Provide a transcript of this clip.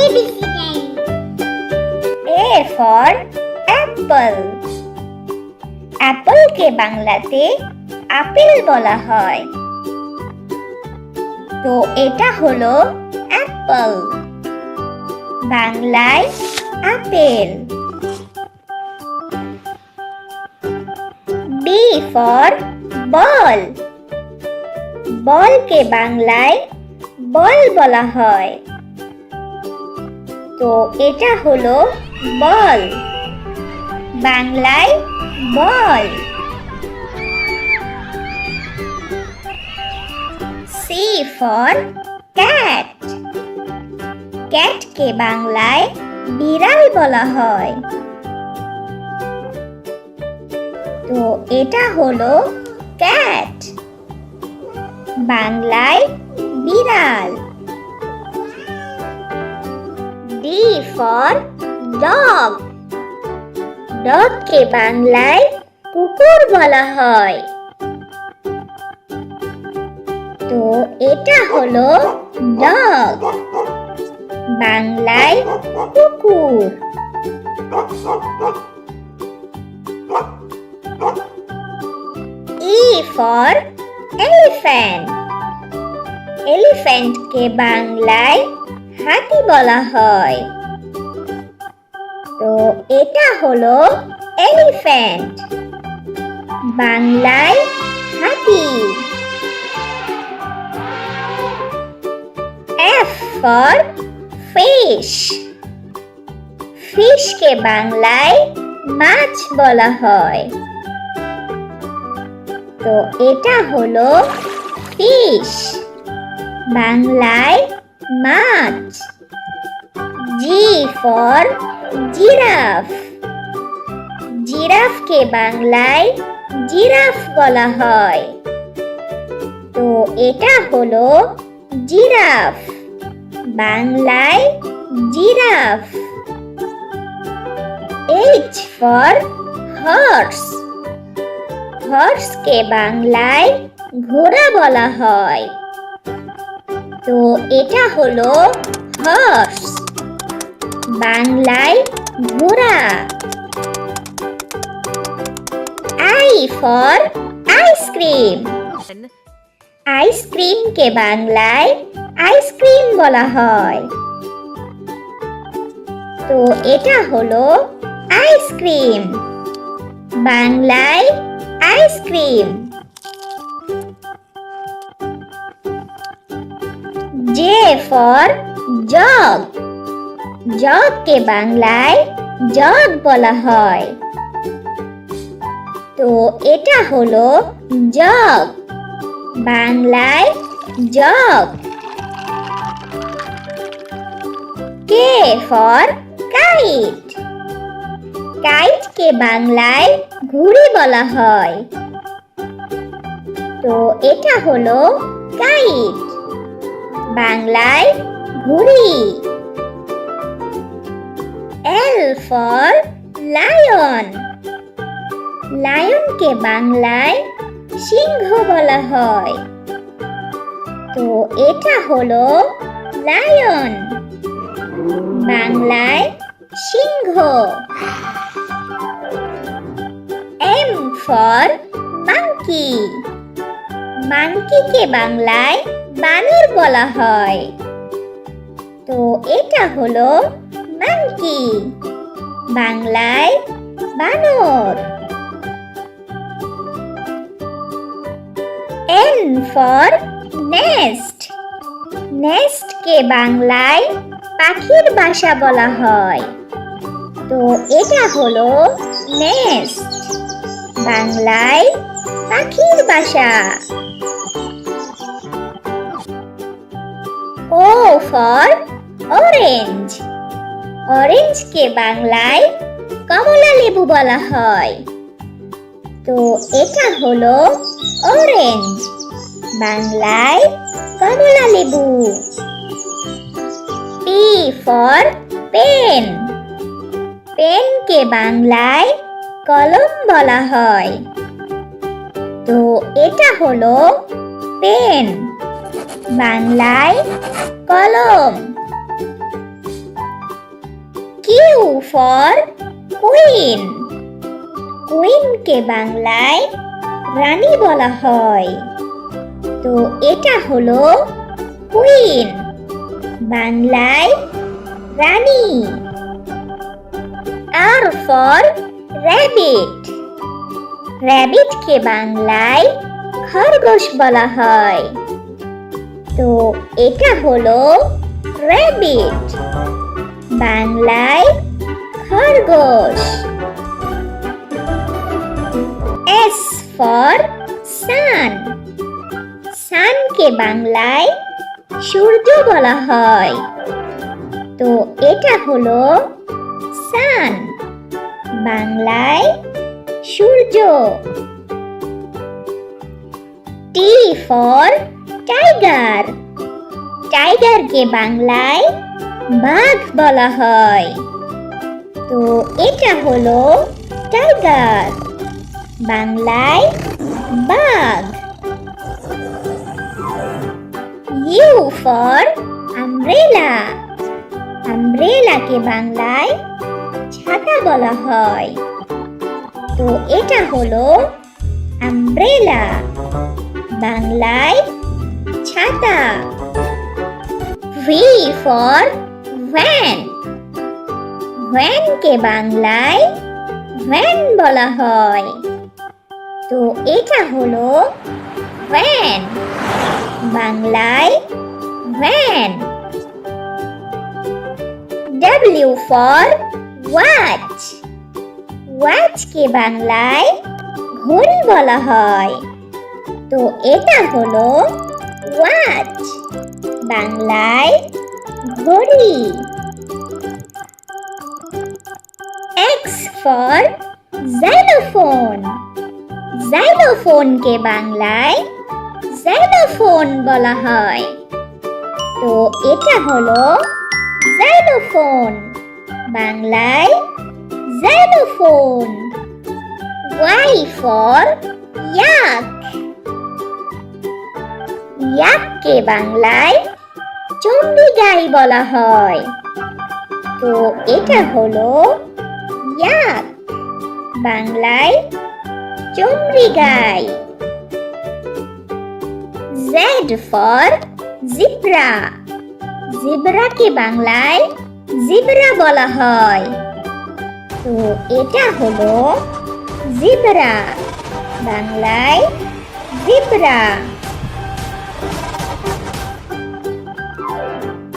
ABC time. A for apple. অ্যাপলকে বাংলাতে apple বলা হয়, তো এটা হলো অ্যাপল, বাংলায় আপেল। B for ball. বলকে বাংলায় বল বলা হয়, তো এটা হলো বল, বাংলায় বল। C for cat. ক্যাটকে বাংলায় বিড়াল বলা হয়, তো এটা হলো ক্যাট, বাংলায় বিড়াল। D for dog. ডগকে বাংলায় কুকুর বলা হয়, তো এটা হলো ডগ, বাংলায় কুকুর। E for elephant. এলিফ্যান্টকে বাংলায় হাতি বলা হয়, তো এটা হলো এলিফ্যান্ট, বাংলায় হাতি। F for fish. ফিশকে বাংলায় মাছ বলা হয়, তো এটা হলো ফিশ, বাংলায় মাছ। G for giraffe. জিরাফকে বাংলায় জিরাফ বলা হয়, তো এটা হলো জিরাফ, বাংলায় জিরাফ। H for horse. হর্সকে বাংলায় ঘোড়া বলা হয়, তো এটা হলো হর্স, বাংলায় ঘোড়া। I for ice cream. আইসক্রিমকে বাংলায় আইসক্রিম বলা হয়, তো এটা হলো আইসক্রিম, বাংলায় আইসক্রিম। J for jug. জগকে বাংলায় জগ বলা হয়, তো এটা হলো জগ, বাংলায় জগ। K for kite. কাইটকে বাংলায় ঘুড়ি বলা হয়, তো এটা হলো কাইট, বাংলায় ঘুড়ি। L for lion. লায়নকে বাংলায় সিংহ বলা হয়, তো এটা হলো লায়ন, বাংলায় সিংহ। M for monkey. মাংকিকে বাংলায় বানর বলা হয়, তো এটা হলো মাংকি, বাংলায় বানর। N for nest. নেস্টকে বাংলায় পাখির বাসা বলা হয়, তো এটা হলো নেস্ট, বাংলায় পাখির বাসা। O for orange. অরেঞ্জকে বাংলায় কমলা লেবু বলা হয়, তো এটা হলো অরেঞ্জ, বাংলায় কমলা লেবু। P for pen. পেনকে বাংলায় কলম বলা হয়, তো এটা হলো পেন, বাংলায় কলম। Q for queen. কুইনকে বাংলায় রানী বলা হয়, তো এটা হলো কুইন, বাংলায় রানী। আর ফর র্যাবিট। র্যাবিটকে বাংলায় খরগোশ বলা হয়, তো এটা হলো র্যাবিট, বাংলায় খরগোশ। S for sun. সানকে বাংলায় সূর্য বলা হয়, তো এটা হলো সান, বাংলায় সূর্য। T for tiger. টাইগারকে বাংলায় বাঘ বলা হয়, তো এটা হলো টাইগার, বাংলায় বাঘ। You for umbrella. আমব্রেলাকে বাংলায় ছাতা বলা হয়, তো এটা হলো আমব্রেলা, বাংলায় ছাতা। V for van. ভ্যানকে বাংলায় ভ্যান বলা হয়, তো এটা হলো ভ্যান, বাংলায় ভ্যান। W for watch. ওয়াচকে বাংলায় ঘড়ি বলা হয়, তো এটা হলো ওয়াচ, বাংলায় ঘড়ি। X for xylophone. জাইলোফোনকে বাংলায় জাইলোফোন বলা হয়, তো এটা হলো জাইলোফোন, বাংলায় জাইলোফোন। Y for yak. ইয়াককে বাংলায় চণ্ডীগাই বলা হয়, তো এটা হলো ইয়াক, বাংলায় চণ্ডীগাই। Z for zebra. জিব্রাকে বাংলায় জিব্রা বলা হয়, তো এটা হলো জিব্রা, বাংলায় জিব্রা।